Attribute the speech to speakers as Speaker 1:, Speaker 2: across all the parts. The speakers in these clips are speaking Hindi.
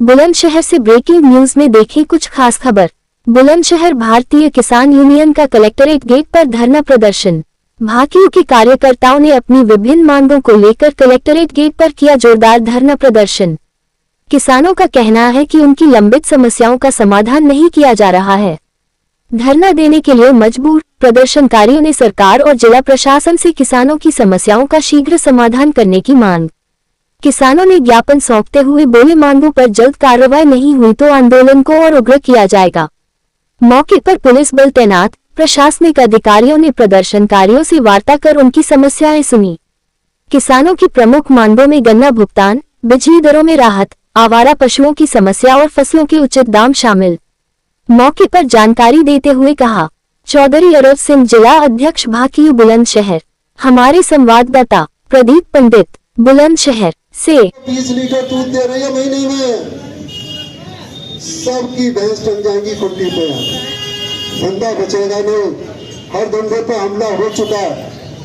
Speaker 1: बुलंदशहर से ब्रेकिंग न्यूज में देखें कुछ खास खबर। बुलंदशहर भारतीय किसान यूनियन का कलेक्ट्रेट गेट पर धरना प्रदर्शन। भाकियू के कार्यकर्ताओं ने अपनी विभिन्न मांगों को लेकर कलेक्ट्रेट गेट पर किया जोरदार धरना प्रदर्शन। किसानों का कहना है कि उनकी लंबित समस्याओं का समाधान नहीं किया जा रहा है। धरना देने के लिए मजबूर प्रदर्शनकारियों ने सरकार और जिला प्रशासन से किसानों की समस्याओं का शीघ्र समाधान करने की मांग। किसानों ने ज्ञापन सौंपते हुए बोले, मांगों पर जल्द कार्रवाई नहीं हुई तो आंदोलन को और उग्र किया जाएगा। मौके पर पुलिस बल तैनात, प्रशासनिक अधिकारियों ने प्रदर्शनकारियों से वार्ता कर उनकी समस्याएं सुनी। किसानों की प्रमुख मांगों में गन्ना भुगतान, बिजली दरों में राहत, आवारा पशुओं की समस्या और फसलों के उचित दाम शामिल। मौके पर जानकारी देते हुए कहा चौधरी अरव सिंह, जिला अध्यक्ष भाकियू बुलंदशहर। हमारे संवाददाता प्रदीप पंडित बुलंदशहर से।
Speaker 2: 20 लीटर दूध दे रही है महीने में, सबकी भैंस टंग जाएंगी खुट्टी पे। धंधा बचेगा नहीं, हर धंधे पे हमला हो चुका है।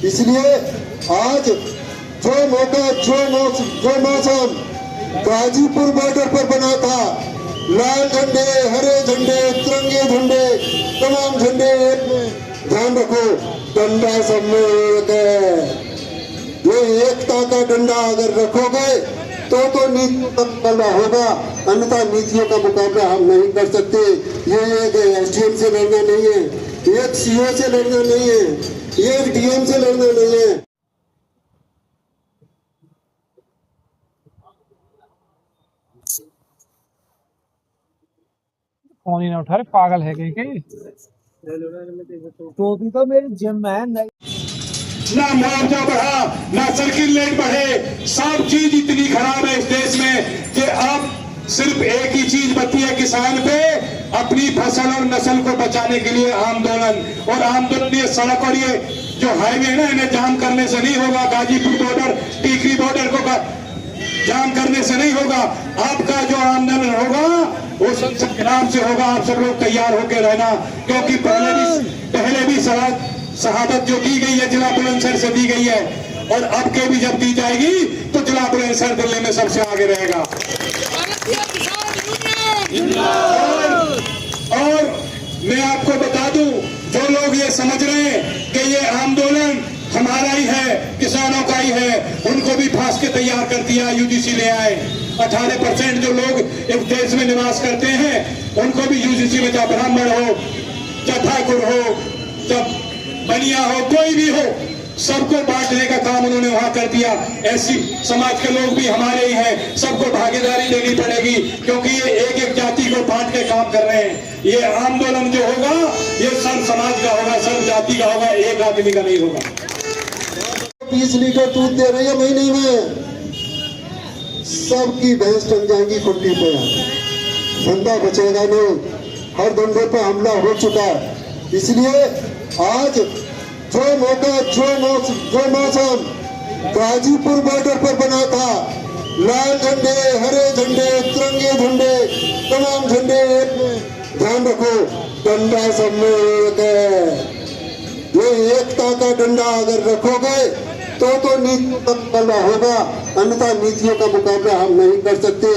Speaker 2: इसलिए आज जो मौका, जो मौसम गाजीपुर बॉर्डर पर बना था, लाल झंडे, हरे झंडे, तिरंगे झंडे, तमाम झंडे एक में। ध्यान रखो, डंडा सब में एक है। ये एकता का डंडा अगर रखोगे तो नीतियों का मुकाबला होगा, अन्यथा नीतियों का मुकाबला हम नहीं कर सकते। ये एक एसडीएम से लड़ना नहीं है, एक सीओ से लड़ना नहीं है, एक डीएम से लड़ना नहीं है।
Speaker 3: फोन ही ना उठा रहे, पागल है कहीं तो भी तो मेरी जिम है नहीं।
Speaker 4: ना मुआवजा बढ़ा, ना सर्किल रेट बढ़े, सब चीज इतनी खराब है इस देश में कि अब सिर्फ एक ही चीज बची है किसान पे, अपनी फसल और नस्ल को बचाने के लिए आंदोलन। और आंदोलन ये सड़क और ये जो हाईवे है ना, इन्हें जाम करने से नहीं होगा। गाजीपुर बॉर्डर, टीकरी बॉर्डर को जाम करने से नहीं होगा। आपका जो आंदोलन होगा वो संग्राम से होगा। आप सब लोग तैयार होकर रहना, क्योंकि पहले भी शहादत जो दी गई है जिला बुलंदशहर से दी गई है, और अब के भी जब दी जाएगी तो जिला बुलंदशहर दिल्ली में सबसे आगे रहेगा। और मैं आपको बता दूं, जो लोग ये समझ रहे हैं कि ये आंदोलन हमारा ही है, किसानों का ही है, उनको भी फांस के तैयार कर दिया। यूजीसी ले आए। 18% जो लोग इस देश में निवास करते हैं उनको भी यूजीसी में, चाहे ब्राह्मण हो, चाहे ठाकुर हो, चाहे बनिया हो, कोई भी हो, सबको बांटने का काम उन्होंने वहां कर दिया। ऐसी समाज के लोग भी हमारे ही हैं, सबको भागीदारी देनी पड़ेगी, क्योंकि ये एक एक जाति को बांट के काम कर रहे हैं। ये आंदोलन जो होगा ये सब समाज का होगा, सब जाति का होगा, एक आदमी का नहीं होगा।
Speaker 2: 20 लीटर दूध दे रही है महीने में, सबकी भैंस टंग जाएंगी खुट्टी पे। धंधा बचेगा नहीं, हर धंधे पे हमला हो चुका है। इसलिए आज जो मौका, जो मौसम गाजीपुर बॉर्डर पर बना था, लाल झंडे, हरे झंडे, तिरंगे झंडे, तमाम झंडे एक में। ध्यान रखो, डंडा सब में एक है। ये एकता का डंडा अगर रखोगे तो नीतियों का मुकाबला होगा, अन्यथा नीतियों का मुकाबला हम नहीं कर सकते।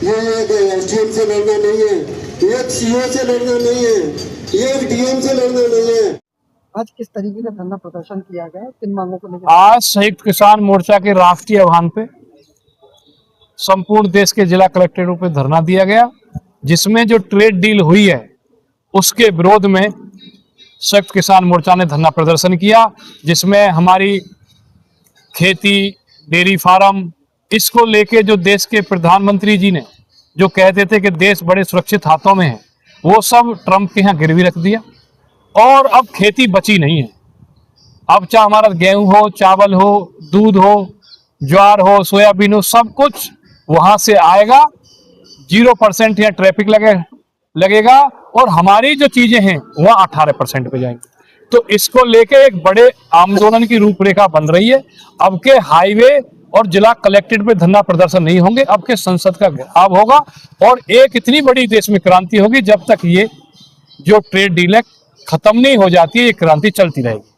Speaker 2: ये एक एसडीएम से लड़ना नहीं है, एक सीओ से लड़ना नहीं है, एक डीएम से लड़ना नहीं है।
Speaker 5: आज किस तरीके का धरना प्रदर्शन किया गया, किन मांगों को लेकर?
Speaker 3: आज संयुक्त किसान मोर्चा के राष्ट्रीय आह्वान पे संपूर्ण देश के जिला कलेक्ट्रेटों पे धरना दिया गया, जिसमें जो ट्रेड डील हुई है उसके विरोध में संयुक्त किसान मोर्चा ने धरना प्रदर्शन किया, जिसमें हमारी खेती, डेयरी फार्म, इसको लेके जो देश के प्रधानमंत्री जी ने जो कहते थे कि देश बड़े सुरक्षित हाथों में है, वो सब ट्रंप के यहाँ गिरवी रख दिया। और अब खेती बची नहीं है। अब चाहे हमारा गेहूं हो, चावल हो, दूध हो, ज्वार हो, सोयाबीन हो, सब कुछ वहां से आएगा। 0% यहाँ ट्रैफिक लगेगा और हमारी जो चीजें हैं वह 18% पे जाएंगी। तो इसको लेके एक बड़े आंदोलन की रूपरेखा बन रही है। अब के हाईवे और जिला कलेक्ट्रेट पे धरना प्रदर्शन नहीं होंगे, अब के संसद का घेराव होगा और एक इतनी बड़ी देश में क्रांति होगी। जब तक ये जो ट्रेड डील है खत्म नहीं हो जाती है, ये क्रांति चलती रहेगी।